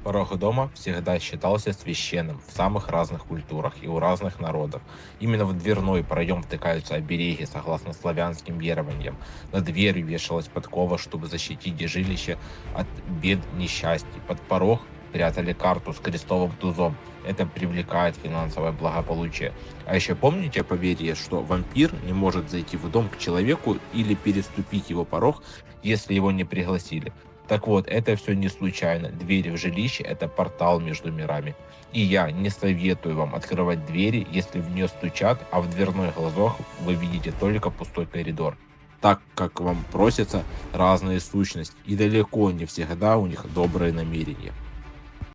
Порог дома всегда считался священным в самых разных культурах и у разных народов. Именно в дверной проем втыкаются обереги согласно славянским верованиям. На дверью вешалась подкова, чтобы защитить жилище от бед, несчастий. Под порог прятали карту с крестовым тузом. Это привлекает финансовое благополучие. А еще помните поверье, что вампир не может зайти в дом к человеку или переступить его порог, если его не пригласили. Так вот, это все не случайно. Двери в жилище — это портал между мирами. И я не советую вам открывать двери, если в нее стучат, а в дверной глазок вы видите только пустой коридор. Так как вам просятся разные сущности, и далеко не всегда у них добрые намерения.